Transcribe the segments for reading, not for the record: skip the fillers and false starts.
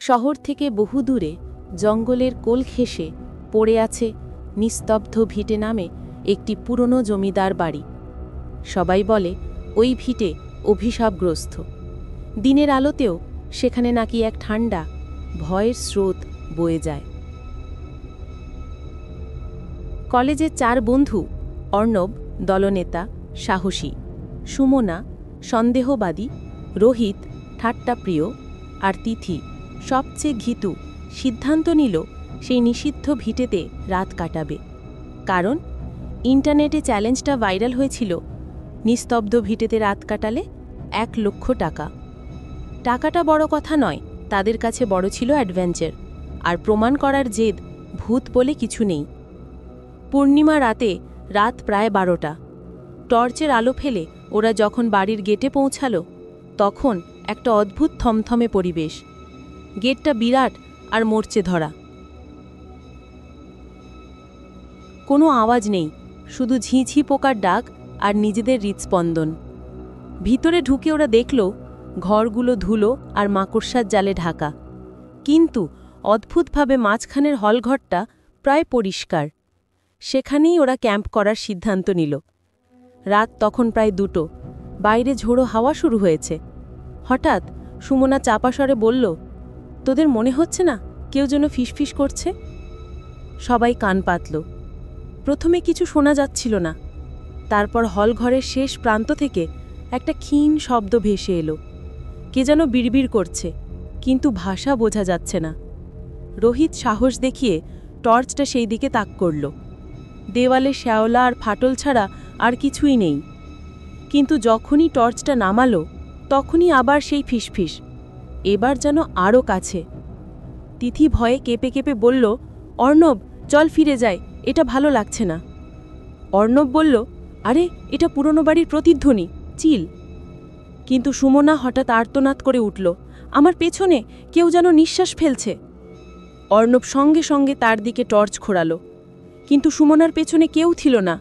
শহর থেকে বহু দূরে জঙ্গলের কোল ঘেঁষে পড়ে আছে নিস্তব্ধ ভিটে নামে একটি পুরনো জমিদার বাড়ি। সবাই বলে ওই ভিটে অভিশাপগ্রস্ত। দিনের আলোতেও সেখানে নাকি এক ঠান্ডা ভয়ের স্রোত বয়ে যায়। কলেজের 4 বন্ধু, অর্ণব দলনেতা সাহসী, সুমনা সন্দেহবাদী, রোহিত ঠাট্টাপ্রিয় আর তিথি সবচেয়ে ঘিতু, সিদ্ধান্ত নিল সেই নিষিদ্ধ ভিটেতে রাত কাটাবে। কারণ ইন্টারনেটে চ্যালেঞ্জটা ভাইরাল হয়েছিল, নিস্তব্ধ ভিটেতে রাত কাটালে 1 লক্ষ টাকা। টাকাটা বড় কথা নয়, তাদের কাছে বড় ছিল অ্যাডভেঞ্চার আর প্রমাণ করার জেদ ভূত বলে কিছু নেই। পূর্ণিমা রাতে রাত প্রায় 12টা। টর্চের আলো ফেলে ওরা যখন বাড়ির গেটে পৌঁছালো, তখন একটা অদ্ভুত থমথমে পরিবেশ। গেটটা বিরাট আর মরচে ধরা। কোনো আওয়াজ নেই, শুধু ঝিঁঝি পোকার ডাক আর নিজেদের হৃৎস্পন্দন। ভিতরে ঢুকে ওরা দেখল ঘরগুলো ধুলো আর মাকড়সার জালে ঢাকা, কিন্তু অদ্ভুতভাবে মাঝখানের হলঘরটা প্রায় পরিষ্কার। সেখানেই ওরা ক্যাম্প করার সিদ্ধান্ত নিল। রাত তখন প্রায় 2টো, বাইরে ঝোড়ো হাওয়া শুরু হয়েছে। হঠাৎ সুমনা চাপা স্বরে বলল, তোদের মনে হচ্ছে না কেউ যেন ফিসফিস করছে? সবাই কান পাতল। প্রথমে কিছু শোনা যাচ্ছিল না, তারপর হলঘরের শেষ প্রান্ত থেকে একটা ক্ষীণ শব্দ ভেসে এলো। কে যেন বিড়বিড় করছে, কিন্তু ভাষা বোঝা যাচ্ছে না। রোহিত সাহস দেখিয়ে টর্চটা সেই দিকে তাক করল। দেওয়ালে শ্যাওলা আর ফাটল ছাড়া আর কিছুই নেই। কিন্তু যখনই টর্চটা নামালো, তখনই আবার সেই ফিসফিস, এবার যেন আরও কাছে। তিথি ভয়ে কেঁপে কেঁপে বলল, অর্ণব চল ফিরে যাই, এটা ভালো লাগছে না। অর্ণব বলল, আরে এটা পুরনো বাড়ির প্রতিধ্বনি, চিল। কিন্তু সুমনা হঠাৎ আর্তনাদ করে উঠল, আমার পেছনে কেউ যেন নিঃশ্বাস ফেলছে। অর্ণব সঙ্গে সঙ্গে তার দিকে টর্চ ঘোরালো, কিন্তু সুমনার পেছনে কেউ ছিল না।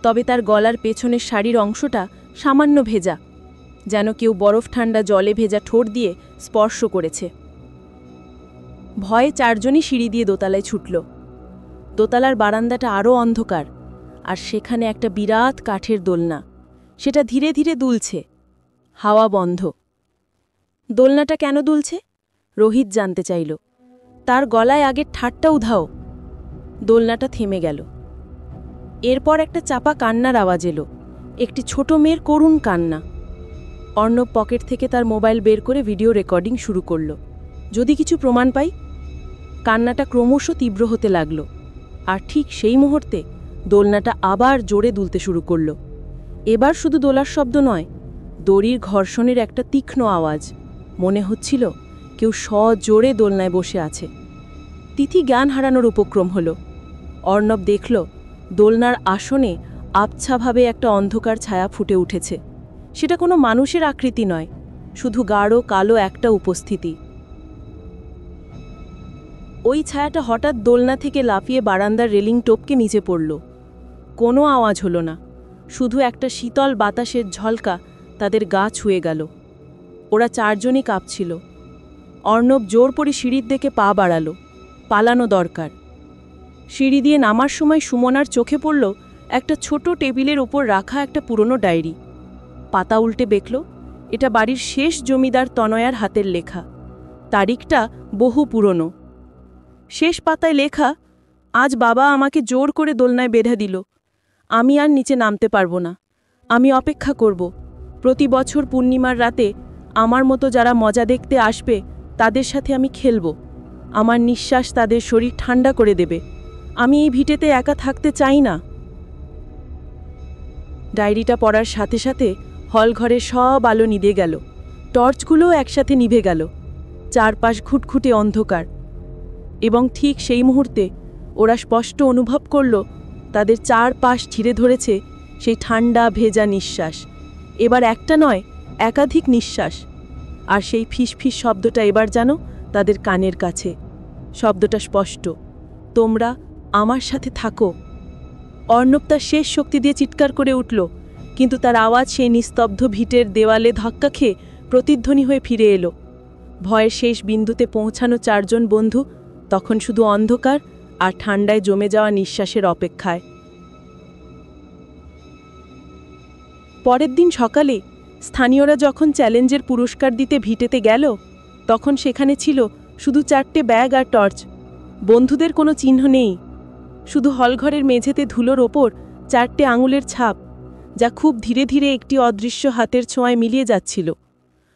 তবে তার গলার পেছনের শাড়ির অংশটা সামান্য ভেজা, যেন কেউ বরফ ঠান্ডা জলে ভেজা ঠোঁট দিয়ে স্পর্শ করেছে। ভয়ে 4 জনই সিঁড়ি দিয়ে দোতলায় ছুটল। দোতলার বারান্দাটা আরও অন্ধকার, আর সেখানে একটা বিরাট কাঠের দোলনা। সেটা ধীরে ধীরে দুলছে, হাওয়া বন্ধ। দোলনাটা কেন দুলছে? রোহিত জানতে চাইল। তার গলায় আগের ঠাট্টা উধাও। দোলনাটা থেমে গেল। এরপর একটা চাপা কান্নার আওয়াজ এলো, একটি ছোট মেয়ের করুণ কান্না। অর্ণব পকেট থেকে তার মোবাইল বের করে ভিডিও রেকর্ডিং শুরু করল, যদি কিছু প্রমাণ পাই। কান্নাটা ক্রমশ তীব্র হতে লাগল, আর ঠিক সেই মুহূর্তে দোলনাটা আবার জোরে দুলতে শুরু করল। এবার শুধু দোলার শব্দ নয়, দড়ির ঘর্ষণের একটা তীক্ষ্ণ আওয়াজ। মনে হচ্ছিল কেউ সজোরে দোলনায় বসে আছে। তিথি জ্ঞান হারানোর উপক্রম হল। অর্ণব দেখল দোলনার আসনে আবছাভাবে একটা অন্ধকার ছায়া ফুটে উঠেছে। সেটা কোনো মানুষের আকৃতি নয়, শুধু গাঢ় কালো একটা উপস্থিতি। ওই ছায়াটা হঠাৎ দোলনা থেকে লাফিয়ে বারান্দার রেলিং টপকে নিচে পড়ল। কোনো আওয়াজ হলো না, শুধু একটা শীতল বাতাসের ঝলকা তাদের গা ছুঁয়ে গেল। ওরা 4 জনই কাঁপছিল। অর্ণব জোর করে সিঁড়ির দিকে পা বাড়ালো, পালানো দরকার। সিঁড়ি দিয়ে নামার সময় সুমনার চোখে পড়ল একটা ছোট টেবিলের ওপর রাখা একটা পুরনো ডায়েরি। পাতা উল্টে দেখল এটা বাড়ির শেষ জমিদার তনয়ার হাতের লেখা। তারিখটা বহু পুরনো। শেষ পাতায় লেখা, আজ বাবা আমাকে জোর করে দোলনায় বেঁধে দিল। আমি আর নিচে নামতে পারবো না। আমি অপেক্ষা করব। প্রতি বছর পূর্ণিমার রাতে আমার মতো যারা মজা দেখতে আসবে তাদের সাথে আমি খেলব। আমার নিঃশ্বাস তাদের শরীর ঠান্ডা করে দেবে। আমি এই ভিটেতে একা থাকতে চাই না। ডায়েরিটা পড়ার সাথে সাথে হলঘরে সব আলো নিভে গেল। টর্চগুলোও একসাথে নিভে গেল। চারপাশ ঘুটঘুটে অন্ধকার। এবং ঠিক সেই মুহূর্তে ওরা স্পষ্ট অনুভব করল তাদের চারপাশ ঘিরে ধরেছে সেই ঠান্ডা ভেজা নিঃশ্বাস। এবার একটা নয়, একাধিক নিঃশ্বাস। আর সেই ফিসফিস শব্দটা এবার যেন তাদের কানের কাছে। শব্দটা স্পষ্ট, তোমরা আমার সাথে থাকো। অর্ণব তার শেষ শক্তি দিয়ে চিৎকার করে উঠল, কিন্তু তার আওয়াজ সেই নিস্তব্ধ ভিটের দেওয়ালে ধাক্কা খেয়ে প্রতিধ্বনি হয়ে ফিরে এলো। ভয়ের শেষ বিন্দুতে পৌঁছানো চারজন বন্ধু তখন শুধু অন্ধকার আর ঠান্ডায় জমে যাওয়া নিঃশ্বাসের অপেক্ষায়। পরের দিন সকালে স্থানীয়রা যখন চ্যালেঞ্জের পুরস্কার দিতে ভিটেতে গেল, তখন সেখানে ছিল শুধু 4টে ব্যাগ আর টর্চ। বন্ধুদের কোনো চিহ্ন নেই, শুধু হলঘরের মেঝেতে ধুলোর ওপর 4টে আঙুলের ছাপ, যা খুব ধীরে ধীরে একটি অদৃশ্য হাতের ছোঁয়ায় মিলিয়ে যাচ্ছিল।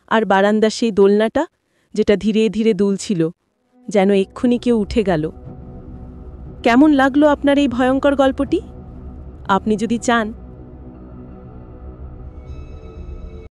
আর বারান্দার সেই দোলনাটা, যেটা ধীরে ধীরে দুলছিল, যেন এক্ষুনি কেউ উঠে গেল। কেমন লাগলো আপনার এই ভয়ঙ্কর গল্পটি? আপনি যদি চান